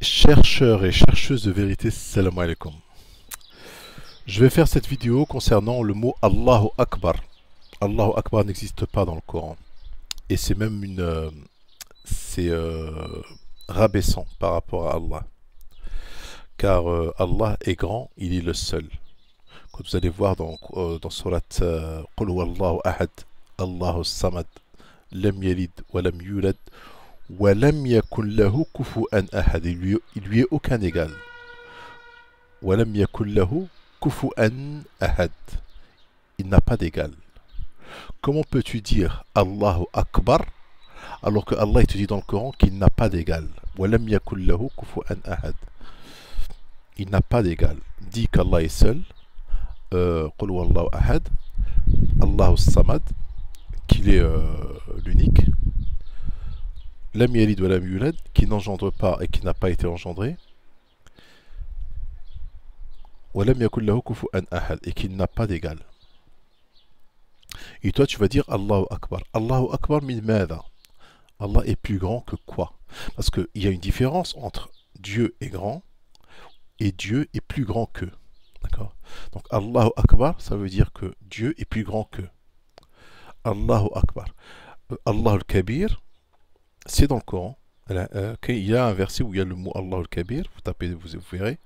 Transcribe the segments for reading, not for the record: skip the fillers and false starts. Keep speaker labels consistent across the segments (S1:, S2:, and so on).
S1: Chercheurs et chercheuses de vérité, salam alaikum. Je vais faire cette vidéo concernant le mot Allahu Akbar. Allahu Akbar n'existe pas dans le Coran. Et c'est même rabaissant par rapport à Allah. Car Allah est grand, il est le seul. Quand vous allez voir dans surat Qul huwallahu ahad, Allahu samad, lam yalid wa lam yulad, wa lam yakun lahu kufuwan ahad. Il lui est aucun égal. Wa lam yakun lahu kufuwan ahad. Il n'a pas d'égal. Comment peux-tu dire Allahu Akbar alors que Allah te dit dans le Coran qu'il n'a pas d'égal? Wa lam yakun lahu kufuwan ahad. Il n'a pas d'égal. Dis qu'Allah est seul. Qul huwallahu ahad, Allahu samad, qu'il est l'unique. Lam yalid wa lam yulad, qui n'engendre pas et qui n'a pas été engendré. Wa lam yakun lahu kufuwan ahad, et qu'il n'a pas d'égal. Et toi tu vas dire Allahu Akbar. Allahu Akbar min madha? Allah est plus grand que quoi? Parce qu'il y a une différence entre Dieu est grand et Dieu est plus grand que. D'accord? Donc Allahu Akbar, ça veut dire que Dieu est plus grand que. Allahu Akbar. Allahu al-Kabir, c'est dans le Coran. Il y a un verset où il y a le mot Allahu al-Kabir, vous tapez, vous verrez.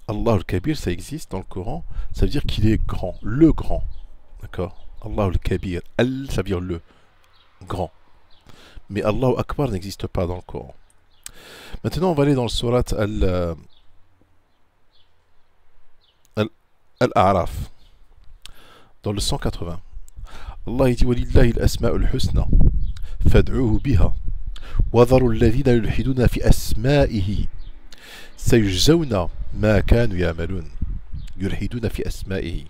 S1: Allahu al-Kabir, ça existe dans le Coran, ça veut dire qu'il est grand, le grand. D'accord? Allahu al-Kabir, al, ça veut dire le grand. Mais Allahu Akbar n'existe pas dans le Coran. Maintenant, on va aller dans le surat Al-A'raf, dans le 180. Allah dit Walillahi al-asma'ul husna fad'uhu biha wa dharu alladhina yulhiduna fi asma'ihi sayujzawna ma kanu ya'malun. Yulhiduna fi asma'ihi.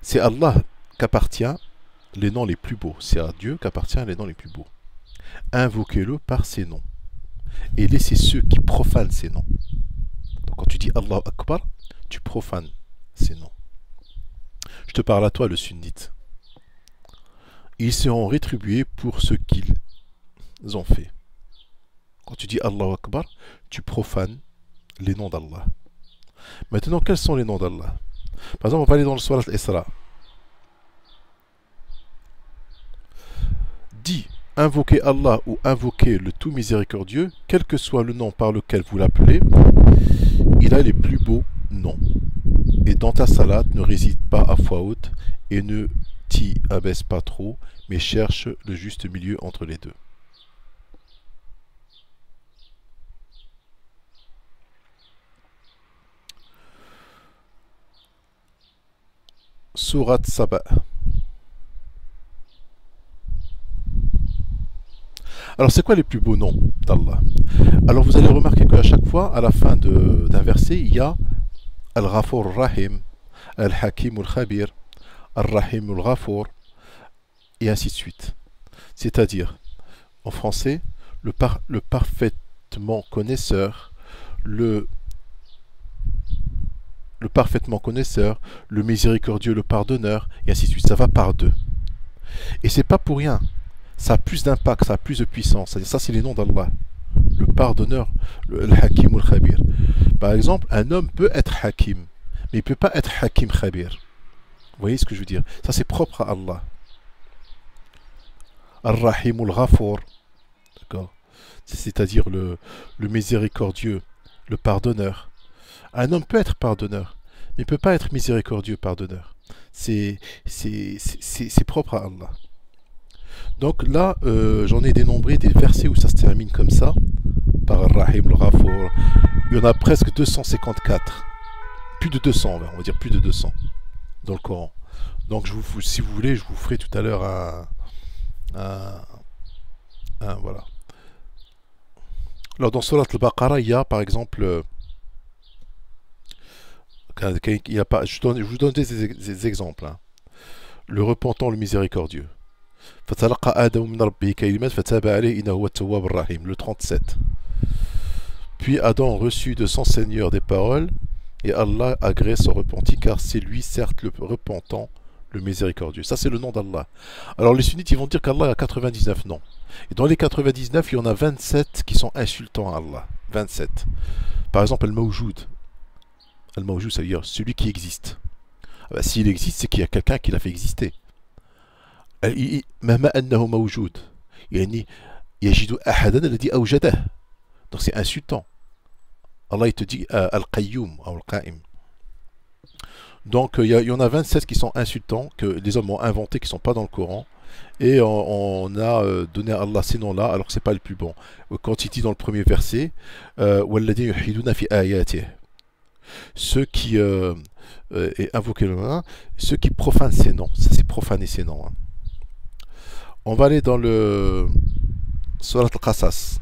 S1: C'est Allah qu'appartient les noms les plus beaux. C'est à Dieu qu'appartient les noms les plus beaux. Invoquez-le par ses noms et laissez ceux qui profanent ses noms. Donc quand tu dis Allahu Akbar, tu profanes ces noms. Je te parle à toi, le sunnite. Ils seront rétribués pour ce qu'ils ont fait. Quand tu dis Allahu Akbar, tu profanes les noms d'Allah. Maintenant, quels sont les noms d'Allah? Par exemple, on va aller dans le surat Al-Isra. Dis, invoquez Allah ou invoquez le tout miséricordieux, quel que soit le nom par lequel vous l'appelez, il a les plus beaux noms. Et dans ta salade, ne réside pas à voix haute et ne t'y abaisse pas trop, mais cherche le juste milieu entre les deux. Surat Saba. Alors c'est quoi les plus beaux noms d'Allah? Alors vous allez remarquer qu'à chaque fois, à la fin d'un verset, il y a Al-Ghafur Rahim, Al-Hakim Al-Khabir, Al-Rahim Al-Ghafur, et ainsi de suite. C'est-à-dire, en français, le parfaitement connaisseur, le parfaitement connaisseur, le miséricordieux, le pardonneur, et ainsi de suite. Ça va par deux. Et c'est pas pour rien. Ça a plus d'impact, ça a plus de puissance. C'est-à-dire, ça, c'est les noms d'Allah. Le pardonneur, le Hakim Al-Khabir. Par exemple, un homme peut être Hakim, mais il ne peut pas être Hakim Khabir. Vous voyez ce que je veux dire? Ça, c'est propre à Allah. Ar-Rahim Al-Ghafur. D'accord? C'est-à-dire le miséricordieux, le pardonneur. Un homme peut être pardonneur, mais il ne peut pas être miséricordieux pardonneur. C'est propre à Allah. Donc là, j'en ai dénombré des versets où ça se termine comme ça, par Ar-Rahim Al-Ghafur. Il y en a presque 254. Plus de 200, on va dire plus de 200 dans le Coran. Donc si vous voulez, je vous ferai tout à l'heure voilà. Alors dans Surat Al-Baqarah, il y a par exemple... je vous donne des exemples. Hein. Le repentant, le miséricordieux. Le 37. Puis Adam reçut de son Seigneur des paroles, et Allah agrée son repenti, car c'est lui certes le repentant, le miséricordieux. Ça c'est le nom d'Allah. Alors les sunnites ils vont dire qu'Allah a 99 noms. Et dans les 99, il y en a 27 qui sont insultants à Allah. 27. Par exemple, Al-Mawjoud. Al-Mawjoud, ça veut dire celui qui existe. Ah bah, s'il existe, c'est qu'il y a quelqu'un qui l'a fait exister. مهما أنه موجود يعني يجد أحدا الذي أوجده. Donc c'est insultant. Allah il te dit Al-Qayyum ou Al-Qa'im. Donc il y en a 27 qui sont insultants, que les hommes ont inventés, qui ne sont pas dans le Coran. Et on a donné à Allah ces noms-là, alors que ce n'est pas le plus bon. Quand il dit dans le premier verset, وَالَّذِينَ يُلْحِدُونَ فِي آيَاتِهِ, ceux qui et invoquer le nom, ceux qui profanent ces noms. Ça c'est profaner ces noms. Hein. On va aller dans le Surat Al-Qasas,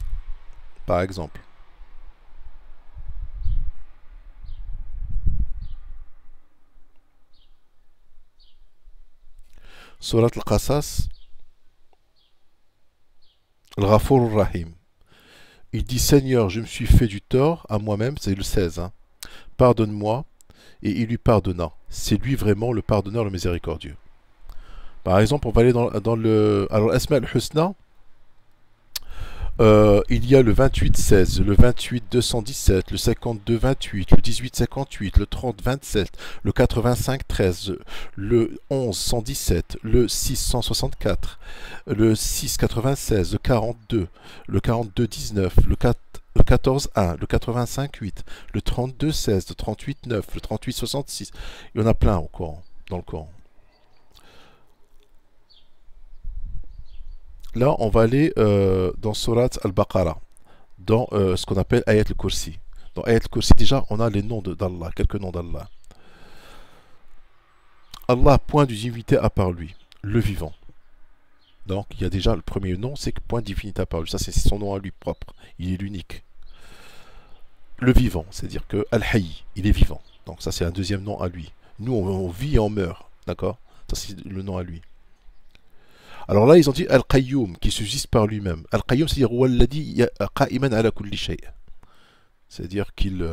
S1: par exemple. Surat Al-Qasas, Al-Ghafur Rahim. Il dit Seigneur, je me suis fait du tort à moi-même, c'est le 16. Hein. Pardonne-moi, et il lui pardonna. C'est lui vraiment le pardonneur, le miséricordieux. Par exemple, on va aller dans le... Alors, Asma al-Husna, il y a le 28-16, le 28-217, le 52-28, le 18-58, le 30-27, le 85-13, le 11-117, le 6-164, le 6-96, le 42, le 42-19, le 14-1, le 85-8, le 32-16, le 38-9, le 38-66. Il y en a plein au Coran, dans le Coran. Là, on va aller dans Surat Al-Baqarah, dans ce qu'on appelle Ayat al-Kursi. Dans Ayat al-Kursi, déjà, on a les noms d'Allah, quelques noms d'Allah. Allah, point de divinité à part lui, le vivant. Donc, il y a déjà le premier nom, c'est point de divinité à part lui. Ça, c'est son nom à lui propre. Il est l'unique. Le vivant, c'est-à-dire que Al-Hayy, il est vivant. Donc, ça, c'est un deuxième nom à lui. Nous, on vit et on meurt. D'accord? Ça, c'est le nom à lui. Alors là, ils ont dit Al-Qayyum, qui subsiste par lui-même. Al-Qayyum, c'est-à-dire Walladhi qa'iman ala kulli shay'. C'est-à-dire qu'il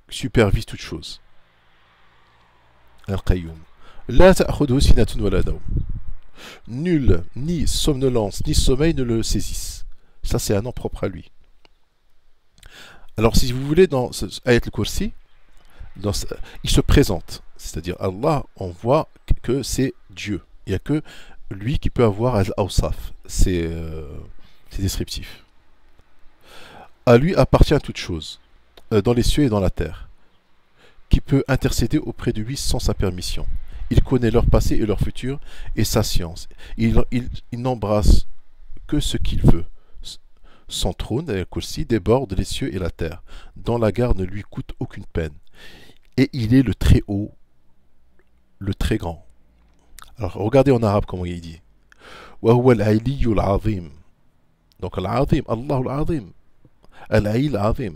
S1: supervise toute chose. Al-Qayyum. La ta'khudhu sinatun wa la nawm. Nul, ni somnolence, ni sommeil ne le saisissent. Ça, c'est un nom propre à lui. Alors, si vous voulez, dans ce Ayat al-Kursi, il se présente. C'est-à-dire, Allah, on voit que c'est Dieu. Il n'y a que lui qui peut avoir Al-Awsaf, c'est descriptif. À lui appartient toute chose, dans les cieux et dans la terre, qui peut intercéder auprès de lui sans sa permission. Il connaît leur passé et leur futur et sa science. Il n'embrasse que ce qu'il veut. Son trône, Al-Kursi, déborde les cieux et la terre, dont la garde ne lui coûte aucune peine. Et il est le très haut, le très grand. Alors, regardez en arabe comment il dit. وَهُوَ الْعَلِيُّ الْعَظِيمُ. Donc, Al-Azim, Allah Al-Azim. Al-Ali Al-Azim.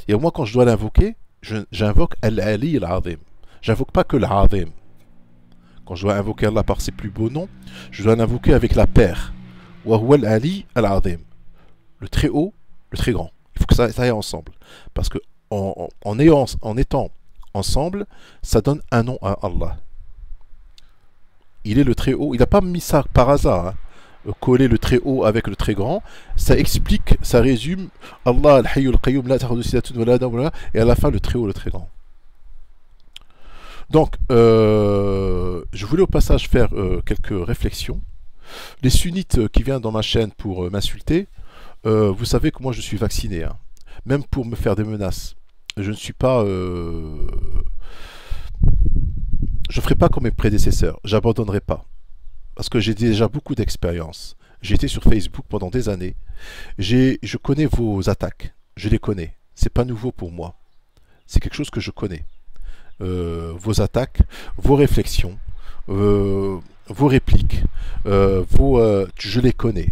S1: Et moi, quand je dois l'invoquer, j'invoque Al-Ali Al-Azim. J'invoque pas que l'Azim. Quand je dois invoquer Allah par ses plus beaux noms, je dois l'invoquer avec la paire. وَهُوَ الْعَلِيُّ Al-Azim. Le très haut, le très grand. Il faut que ça aille ensemble. Parce que en étant ensemble, ça donne un nom à Allah. Il est le très haut. Il n'a pas mis ça par hasard. Hein. Coller le très haut avec le très grand. Ça explique, ça résume Allah al-Hayy al-Qayyum la ta'khudhuhu sinatun wa la nawm, et à la fin le très haut, le très grand. Donc, je voulais au passage faire quelques réflexions. Les sunnites qui viennent dans ma chaîne pour m'insulter, vous savez que moi je suis vacciné. Hein. Même pour me faire des menaces. Je ne suis pas... je ne ferai pas comme mes prédécesseurs, j'abandonnerai pas. Parce que j'ai déjà beaucoup d'expérience. J'ai été sur Facebook pendant des années. Je connais vos attaques, je les connais. C'est pas nouveau pour moi. C'est quelque chose que je connais. Vos attaques, vos réflexions, vos répliques, je les connais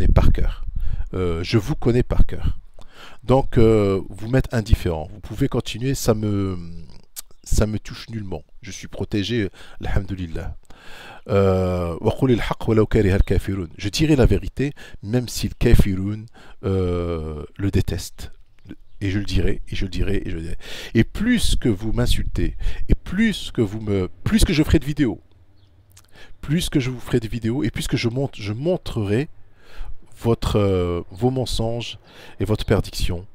S1: par cœur. Je vous connais par cœur. Donc, vous m'êtes indifférent. Vous pouvez continuer, ça me touche nullement. Je suis protégé, alhamdulillah. Je dirai la vérité, même si le kafirun le déteste. Et je le dirai, et je le dirai, et je le dirai. Et plus que vous m'insultez, et plus que je ferai de vidéos, plus que je vous ferai des vidéos, et plus que je montrerai vos mensonges et votre perdiction.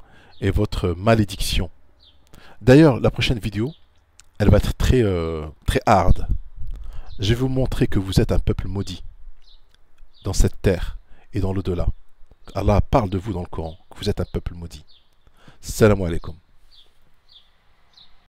S1: et votre malédiction. D'ailleurs, la prochaine vidéo, elle va être très hard. Je vais vous montrer que vous êtes un peuple maudit dans cette terre et dans l'au-delà. Allah parle de vous dans le Coran, que vous êtes un peuple maudit. Salam alaikum.